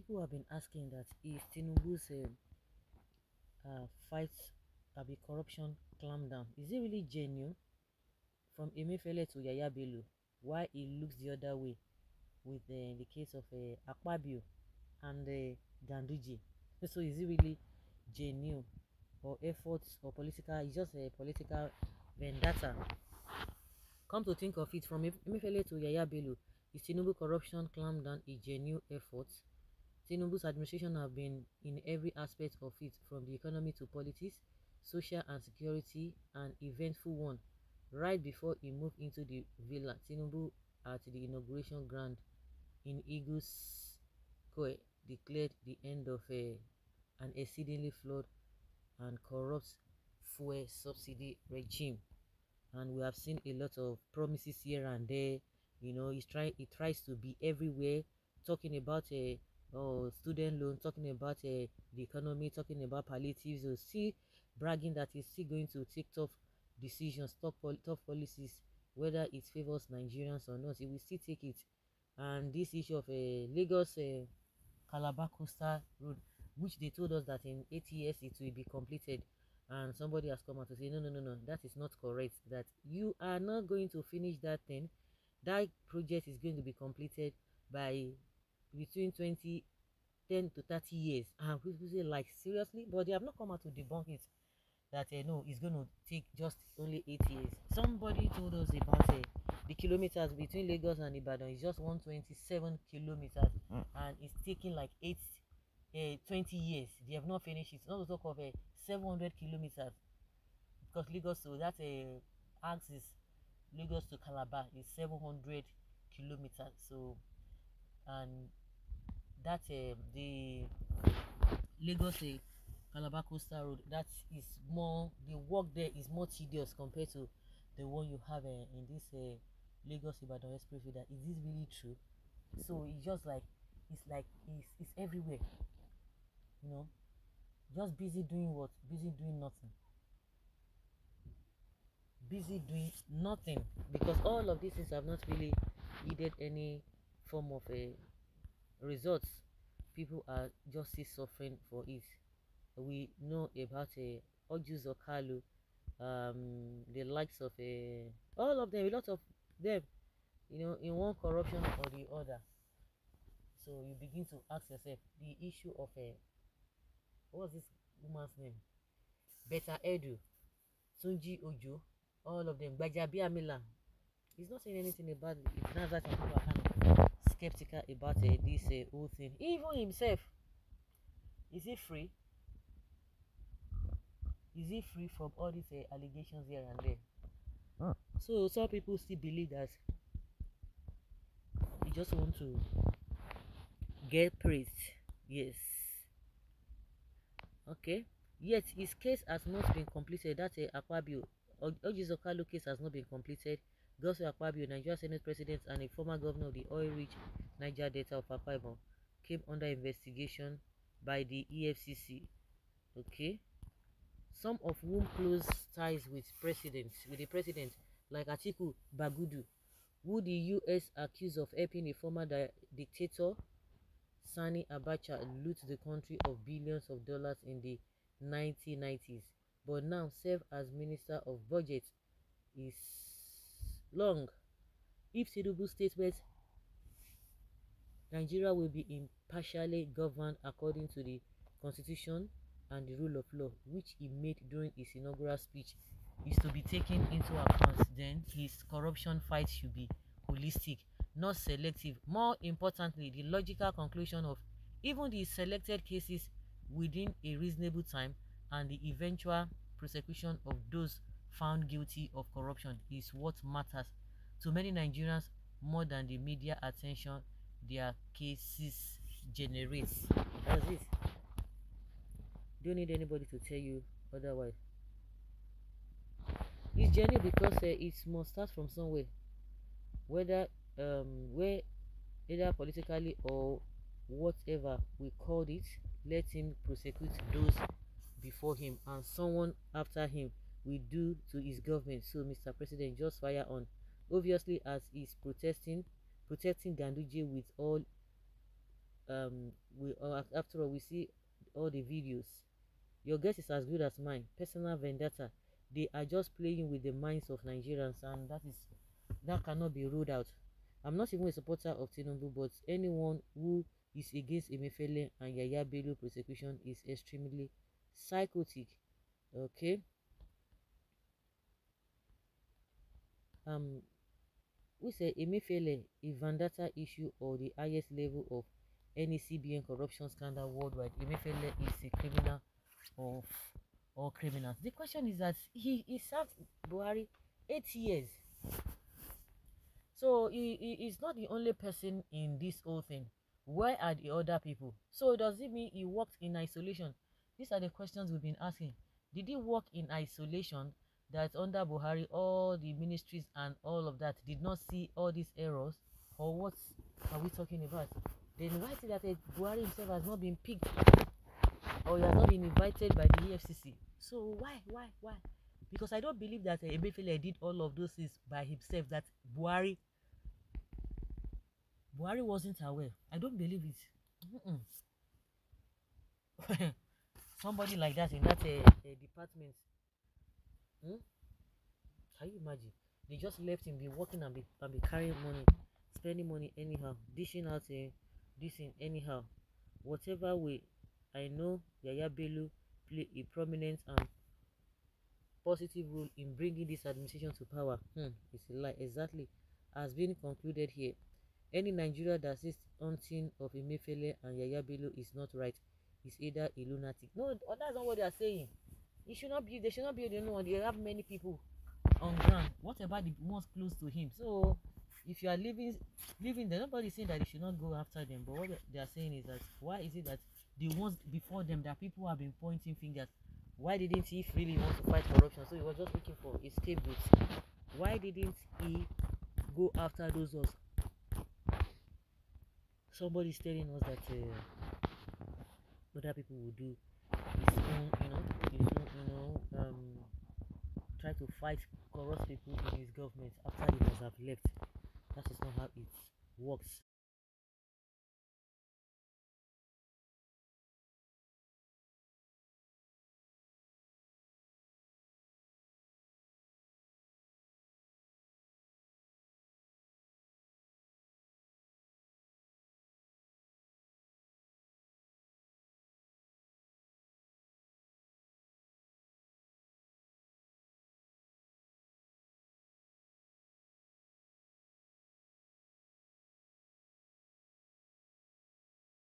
people have been asking that is Tinubu's fight about corruption clampdown, is it really genuine from Emefiele to Yahaya Bello? Why it looks the other way with the case of Akpabio and Ganduje? So is it really genuine or efforts or political? It's just a political vendetta. Come to think of it, from Emefiele to Yahaya Bello, is Tinubu corruption clampdown a genuine effort? Tinubu's administration have been in every aspect of it, from the economy to politics, social and security, an eventful one. Right before he moved into the villa, Tinubu at the inauguration ground in Eagles Square declared the end of an exceedingly flawed and corrupt fuel subsidy regime. And we have seen a lot of promises here and there. You know, he tries to be everywhere, talking about a student loan, talking about the economy, talking about palliatives. So see, bragging that he's still going to take tough decisions, tough policies, whether it favors Nigerians or not. He will still take it. And this issue of a Lagos Calabar Coastal Road, which they told us that in 8 years it will be completed, and somebody has come out to say no, that is not correct, that you are not going to finish that thing. That project is going to be completed by between 2010 to 30 years, and people say, like, seriously? But they have not come out to debunk it, that no, it's going to take just only 8 years. Somebody told us about the kilometers between Lagos and Ibadan is just 127 kilometers, and it's taking like 20 years. They have not finished it. Not to talk of 700 kilometers, because Lagos to that axis, Lagos to Calabar is 700 kilometers. So, and that the Lagos Calabar Coastal Road, that is more, the work there is more tedious compared to the one you have in this Lagos Ibadan Expressway. That is this really true? So it's just like it's everywhere, you know, just busy doing what? Busy doing nothing. Busy doing nothing, because all of these things have not really needed any form of a results. People are just still suffering for it. We know about a Ojus Okalu, the likes of all of them, a lot of them, you know, in one corruption or the other. So you begin to ask yourself the issue of what was this woman's name? Beta Edu, Sunji Ojo, all of them, Bajabiamila. He's not saying anything about it. It's not that people are kind of skeptical about this whole thing. Even himself, is he free? Is he free from all these allegations here and there? So some people still believe that he just want to get praised. Yes. Okay. Yet his case has not been completed. That Akpabio, Ojizokalu case has not been completed. Godswill Akpabio, Nigeria Senate President and a former governor of the oil-rich Niger Delta of Akwa Ibom, came under investigation by the EFCC. Okay. Some of whom close ties with the president, like Atiku Bagudu, who the US accused of helping a former dictator Sani Abacha loot the country of billions of dollars in the 1990s, but now serve as Minister of Budget, is long. If Tinubu's statement, Nigeria will be impartially governed according to the Constitution and the rule of law, which he made during his inaugural speech, is to be taken into account, then his corruption fight should be holistic, not selective. More importantly, the logical conclusion of even the selected cases within a reasonable time and the eventual prosecution of those found guilty of corruption is what matters to many Nigerians more than the media attention their cases generate. That's it. Don't need anybody to tell you otherwise. It's genuine because it must start from somewhere, whether where either politically or whatever we called it. Let him prosecute those before him, and someone after him will do to his government. So Mr. President, just fire on. Obviously, as he's protecting Ganduje with all after all, we see all the videos. Your guess is as good as mine. Personal vendetta. They are just playing with the minds of Nigerians, and that cannot be ruled out. I'm not even a supporter of Tinubu, but anyone who is against Emefiele and Yahaya Bello prosecution is extremely psychotic. Okay. We say Emefiele a vendetta issue or the highest level of any CBN corruption scandal worldwide. Emefiele is a criminal of all criminals. The question is that he served Buhari 8 years. So he is not the only person in this whole thing. Where are the other people? So does it mean he worked in isolation? These are the questions we've been asking. Did he work in isolation, that under Buhari all the ministries and all of that did not see all these errors? Or what are we talking about? Then why is it that Buhari himself has not been picked, or he has not been invited by the EFCC? So why? Because I don't believe that Emefiele did all of those things by himself, that Buhari wasn't aware. I don't believe it. Somebody like that in that department. Hmm? Can you imagine? They just left him be working and be carrying money, spending money anyhow, dishing out this in anyhow. Whatever way, I know Yahaya Bello play a prominent and positive role in bringing this administration to power. It's a lie. Exactly has been concluded here. Any Nigeria that says hunting of Emefiele and Yahaya Bello is not right is either a lunatic. No, that's not what they are saying. It should not be. They should not be the only one. They have many people on ground. What about the ones close to him? So, if you are living there, nobody is saying that they should not go after them. But what they are saying is that why is it that the ones before them, that people have been pointing fingers? Why didn't he really want to fight corruption? So he was just looking for a scapegoat. Why didn't he go after those ones? Somebody is telling us that other people will do his own, try to fight corrupt people in his government after he must have left. That is not how it works.